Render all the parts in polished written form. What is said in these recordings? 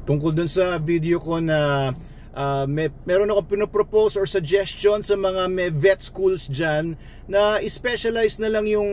tungkol dun sa video ko na meron akong pinopropose or suggestion sa mga may vet schools dyan na specialize na lang yung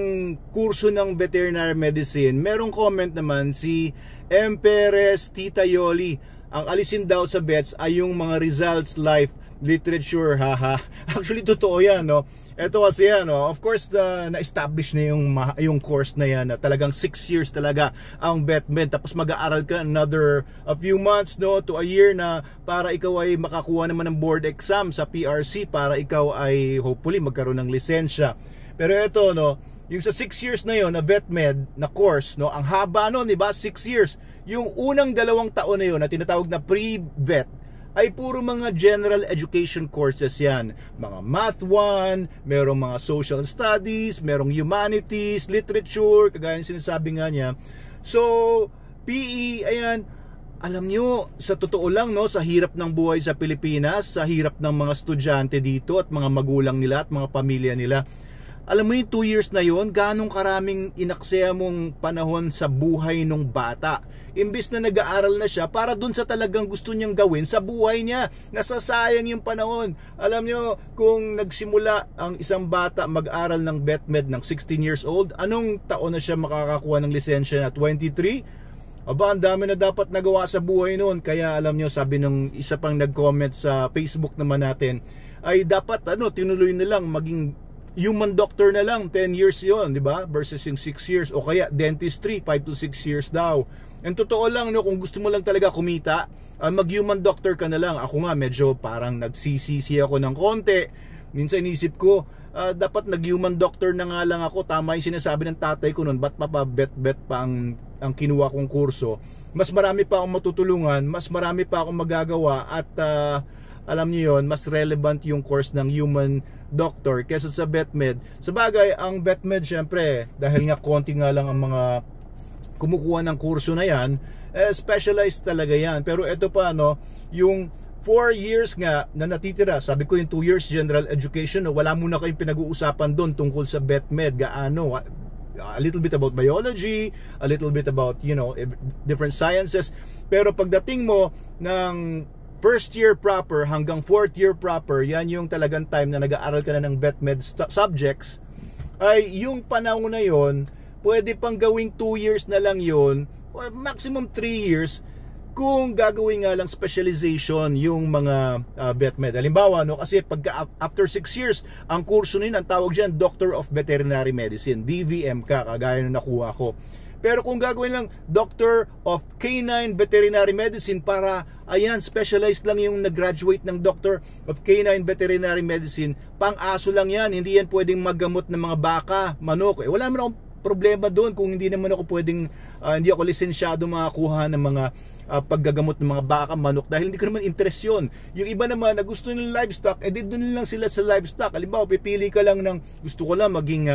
kurso ng veterinary medicine. Merong comment naman si M. Perez Tita Yoli, ang alisin daw sa vets ay yung mga results life literature, haha. Actually totoo yan, no? Ito kasi yan, no? Of course na-establish na yung course na yan, na talagang 6 years talaga ang vet med, tapos mag-aaral ka another a few months, no, to a year na para ikaw ay makakuha naman ng board exam sa PRC para ikaw ay hopefully magkaroon ng lisensya. Pero ito, no, yung sa 6 years na yon na vet med na course, no, ang haba nun, di ba? 6 years. Yung unang 2 taon na yon na tinatawag na pre-vet ay puro mga general education courses yan. Mga Math 1, merong mga social studies, merong humanities, literature, kagaya ng sinasabi nga niya. So, PE, ayan, alam nyo, sa totoo lang, no, sa hirap ng buhay sa Pilipinas, sa hirap ng mga estudyante dito at mga magulang nila at mga pamilya nila, alam mo yung 2 years na yon, ganong karaming inaksaya mong panahon sa buhay ng bata. Imbis na nag-aaral na siya para dun sa talagang gusto niyang gawin sa buhay niya, nasasayang yung panahon. Alam nyo, kung nagsimula ang isang bata mag-aral ng vet med ng 16 years old, anong taon na siya makakakuha ng lisensya na 23? Aba, ang dami na dapat nagawa sa buhay noon. Kaya alam nyo, sabi ng isa pang nag-comment sa Facebook naman natin, ay dapat tinuloy na lang maging human doctor na lang, 10 years yon, di ba? Versus yung 6 years, o kaya dentistry, 5 to 6 years daw. And totoo lang, no, kung gusto mo lang talaga kumita, mag-human doctor ka na lang. Ako nga, medyo parang nagsisisi ako ng konti. Minsan inisip ko, dapat nag-human doctor na nga lang ako. Tama yung sinasabi ng tatay ko noon, ba't pa bet pa ang kinuha kong kurso. Mas marami pa akong matutulungan, mas marami pa akong magagawa, at alam niyo yon, mas relevant yung course ng human doctor kesa sa vet med. Sabagay, ang vet med syempre, dahil nga konti nga lang ang mga kumukuha ng kurso na yan, specialized talaga yan. Pero ito pa, no, yung 4 years nga na natitira, sabi ko yung 2 years general education, no, wala muna kayong pinag-uusapan doon tungkol sa vet med, gaano, a little bit about biology, a little bit about, you know, different sciences. Pero pagdating mo ng first year proper hanggang 4th year proper, yan yung talagang time na nag-aaral ka na ng vet med subjects, ay yung panahon na yon, pwede pang gawing 2 years na lang yon, or maximum 3 years, kung gagawin nga lang specialization yung mga vet med. Halimbawa, no, kasi pag after 6 years, ang kurso nila, ang tawag dyan, Doctor of Veterinary Medicine, DVM ka, kagaya na nakuha ko. Pero kung gagawin lang Doctor of Canine Veterinary Medicine, para ayan, specialized lang yung nag-graduate ng Doctor of Canine Veterinary Medicine, pang-aso lang yan, hindi yan pwedeng maggamot ng mga baka, manok. Wala naman akong problema doon kung hindi naman ako pwedeng, hindi ako lisensyado makakuha ng mga paggagamot ng mga baka, manok, dahil hindi ko naman interest yun. Yung iba naman na gusto ng livestock, doon lang sila sa livestock. Halimbawa, pipili ka lang ng, gusto ko lang maging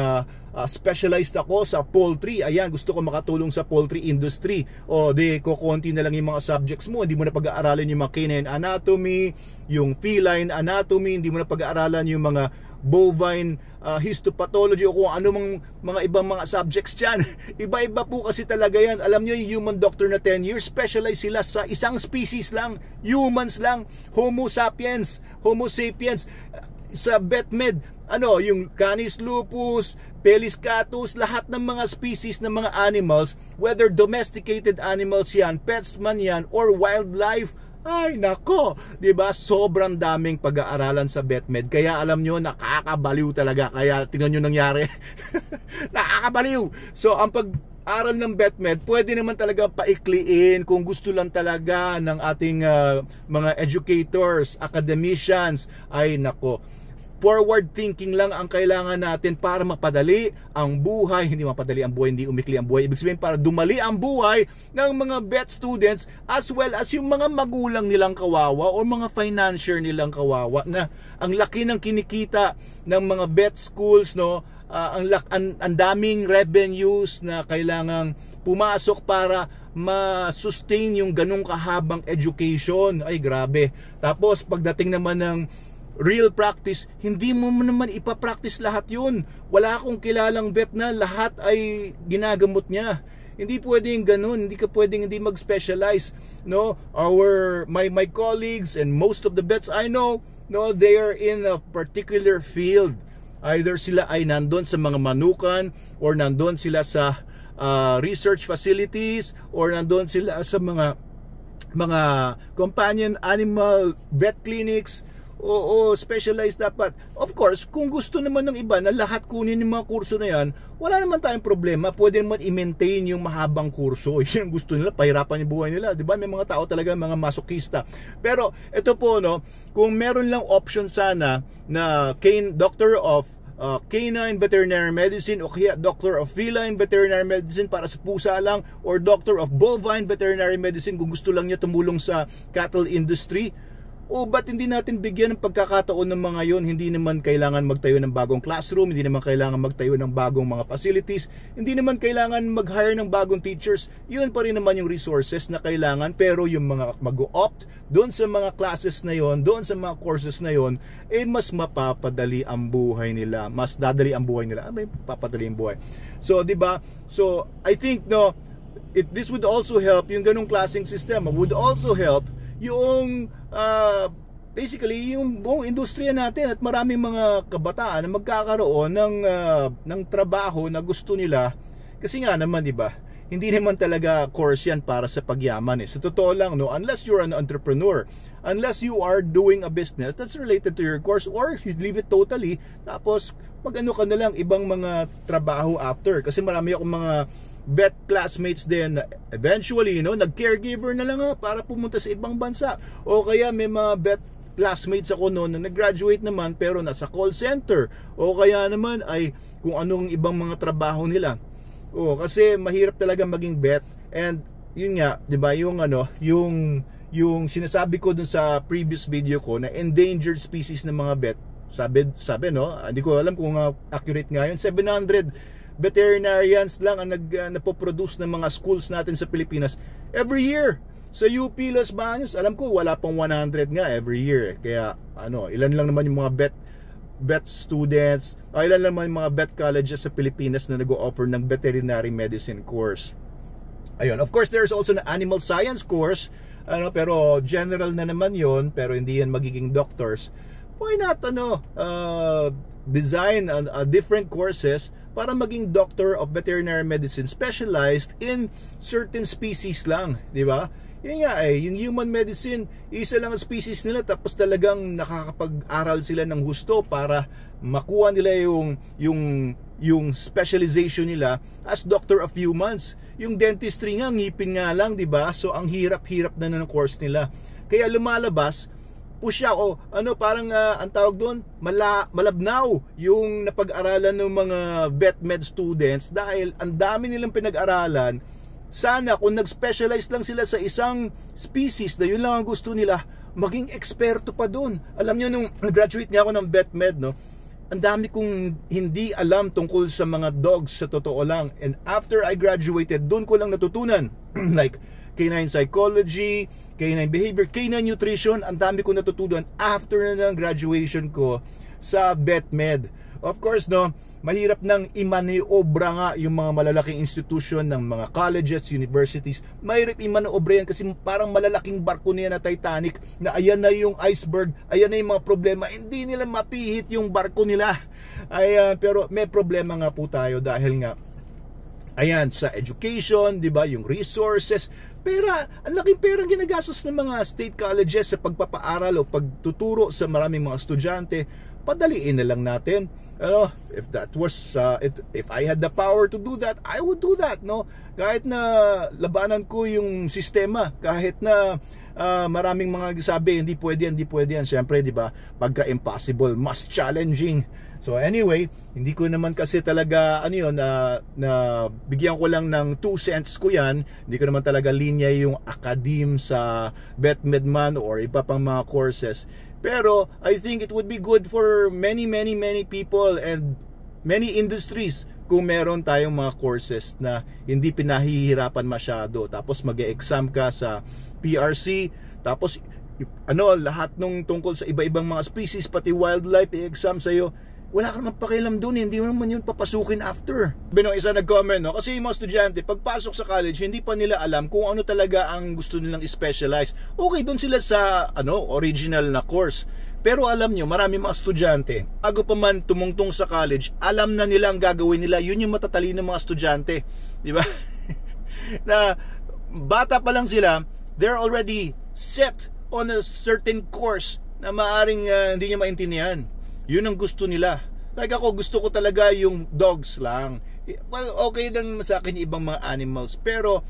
specialized ako sa poultry, ayan, gusto ko makatulong sa poultry industry, o di kukunti na lang yung mga subjects mo, hindi mo na pag-aaralan yung mga canine anatomy, yung feline anatomy, hindi mo na pag-aaralan yung mga bovine histopathology, o kung ano mga ibang mga subjects dyan. Iba-iba po kasi talaga yan. Alam nyo, yung human doctor na 10 years, specialize sila sa isang species lang, humans lang, Homo sapiens, Homo sapiens. Sa vet med, yung Canis lupus, Felis catus, lahat ng mga species ng mga animals, whether domesticated animals yan, pets man yan, or wildlife, ay nako, 'di ba? Sobrang daming pag-aaralan sa vet med. Kaya alam nyo, nakakabaliw talaga. Kaya tingnan nyo nangyari. Nakakabaliw. So ang pag-aral ng vet med, pwede naman talaga paikliin kung gusto lang talaga ng ating mga educators, academicians. Ay nako, forward thinking lang ang kailangan natin para mapadali ang buhay. Hindi mapadali ang buhay, hindi umikli ang buhay. Ibig sabihin, para dumali ang buhay ng mga vet students, as well as yung mga magulang nilang kawawa o mga financier nilang kawawa, na ang laki ng kinikita ng mga vet schools, no? Ang daming revenues na kailangang pumasok para ma-sustain yung ganong kahabang education. Ay grabe. Tapos pagdating naman ng real practice, hindi mo naman ipapractice lahat yun. Wala akong kilalang vet na lahat ay ginagamot niya. Hindi pwedeng ganun, hindi ka pwedeng hindi mag-specialize, no? My colleagues and most of the vets I know, no, they are in a particular field. Either sila ay nandun sa mga manukan, or nandun sila sa research facilities, or nandun sila sa mga companion animal vet clinics. Oo, specialized dapat. Of course, kung gusto naman ng iba na lahat kunin yung mga kurso na yan, wala naman tayong problema. Pwede naman i-maintain yung mahabang kurso. Yan gusto nila, pahirapan yung buhay nila. Diba? May mga tao talaga, mga masokista. Pero ito po, no, kung meron lang option sana na Doctor of Canine Veterinary Medicine, o kaya Doctor of Feline Veterinary Medicine para sa pusa lang, or Doctor of Bovine Veterinary Medicine kung gusto lang niya tumulong sa cattle industry, o ba't hindi natin bigyan ng pagkakataon ng mga yon? Hindi naman kailangan magtayo ng bagong classroom, hindi naman kailangan magtayo ng bagong mga facilities, hindi naman kailangan mag-hire ng bagong teachers. Yun pa rin naman yung resources na kailangan, pero yung mga mag-opt doon sa mga classes na yon, doon sa mga courses na yon, mas mapapadali ang buhay nila, mas dadali ang buhay nila. May papadali ang buhay. So, di ba? So, I think, no, this would also help, yung ganung klaseng sistema would also help yung basically yung buong industriya natin, at maraming mga kabataan na magkakaroon ng trabaho na gusto nila, kasi nga naman, di ba, hindi naman talaga course yan para sa pagyaman Sa totoo lang, no, unless you're an entrepreneur, unless you are doing a business that's related to your course, or if you leave it totally, tapos mag-ano ka na lang ibang mga trabaho after. Kasi marami akong mga vet classmates din, eventually, nag-caregiver na lang para pumunta sa ibang bansa. O kaya may mga vet classmates ako noon na nag-graduate naman pero nasa call center. O kaya naman ay kung anong ibang mga trabaho nila. Kasi mahirap talaga maging vet. And yun nga, 'di ba, yung sinasabi ko dun sa previous video ko na endangered species ng mga vet. Sabi no, hindi ko alam kung accurate nga yun. 700 veterinarians lang ang napoproduce ng mga schools natin sa Pilipinas every year. Sa UP Los Baños, alam ko wala pang 100 nga every year. Kaya ilan lang naman yung mga vet students, ilan lang naman yung mga vet colleges sa Pilipinas na nag-o-offer ng veterinary medicine course. Ayun, of course there's also an animal science course, pero general na naman yon, pero hindi yan magiging doctors. Why not design different courses para maging doctor of veterinary medicine specialized in certain species lang, di ba? Yun nga yung human medicine, isa lang ang species nila, tapos talagang nakakapag-aral sila ng husto para makuha nila yung specialization nila as doctor of humans. Yung dentistry nga, ngipin nga lang, di ba? So ang hirap-hirap na ng course nila. Kaya lumalabas siya, parang ang tawag doon, malabnaw yung napag-aralan ng mga vet med students dahil ang dami nilang pinag-aralan. Sana kung nag-specialize lang sila sa isang species na yun lang ang gusto nila, maging eksperto pa doon. Alam niyo, nung graduate nga ako ng vet med, ang dami kong hindi alam tungkol sa mga dogs, sa totoo lang. And after I graduated, doon ko lang natutunan like canine psychology, canine behavior, canine nutrition. Ang dami ko natutunan after na ng graduation ko sa vet med. Of course, mahirap nang imaniobra nga yung mga malalaking institution ng mga colleges, universities. Mahirap imaniobra yan kasi parang malalaking barko niya na Titanic, na ayan na yung iceberg, ayan na yung mga problema, hindi nila mapihit yung barko nila. Pero may problema nga po tayo dahil nga ayan, sa education, di ba, yung resources, ang laking perang ginagastos ng mga state colleges sa pagpapaaral o pagtuturo sa maraming mga estudyante. Padaliin na lang natin. If that was, if I had the power to do that, I would do that, Kahit na labanan ko yung sistema, kahit na maraming mga sabi, hindi pwede yan. Siyempre, di ba, pagka-impossible, mas challenging. So anyway, hindi ko naman kasi talaga na bigyan ko lang ng 2 cents ko yan. Hindi ko naman talaga linya yung academe sa VetMedMan or iba pang mga courses. Pero I think it would be good for many people and many industries kung meron tayong mga courses na hindi pinahihirapan masyado. Tapos mag-e-exam ka sa PRC, tapos lahat nung tungkol sa iba-ibang mga species, pati wildlife, i-exam sa'yo. wala ka naman pakialam doon, hindi mo naman yun papasukin after. Binong isa nag-comment, no? Kasi yung mga estudyante, pagpasok sa college, hindi pa nila alam kung ano talaga ang gusto nilang specialize. Okay, doon sila sa original na course. Pero alam nyo, marami mga estudyante, bago pa man tumungtong sa college, alam na nila ang gagawin nila. Yun yung matatalino ng mga estudyante. Di ba? Na bata pa lang sila, they're already set on a certain course na maaring hindi nyo maintindihan. Yun ang gusto nila. Like ako, gusto ko talaga yung dogs lang. Well, okay lang sa akin yung ibang mga animals. Pero,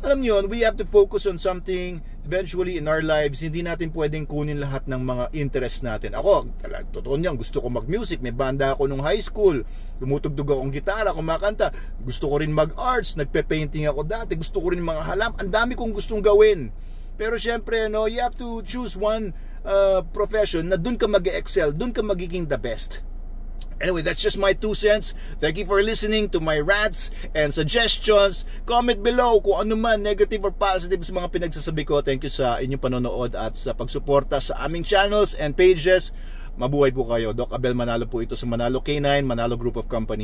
alam nyo, we have to focus on something eventually in our lives. Hindi natin pwedeng kunin lahat ng mga interest natin. Ako, totoo niyan, gusto ko mag-music. May banda ako nung high school. Tumutugtog akong gitara, kumakanta. Gusto ko rin mag-arts. Nagpe-painting ako dati. Gusto ko rin mga halam. Ang dami kong gustong gawin. Pero syempre, you have to choose one profession na dun ka mag-excel, dun ka magiging the best. Anyway, that's just my 2 cents. Thank you for listening to my rants and suggestions. Comment below kung ano man, negative or positive sa mga pinagsasabi ko. Thank you sa inyong panonood at sa pagsuporta sa aming channels and pages. Mabuhay po kayo. Doc Abel Manalo po ito sa Manalo K9, Manalo Group of Company.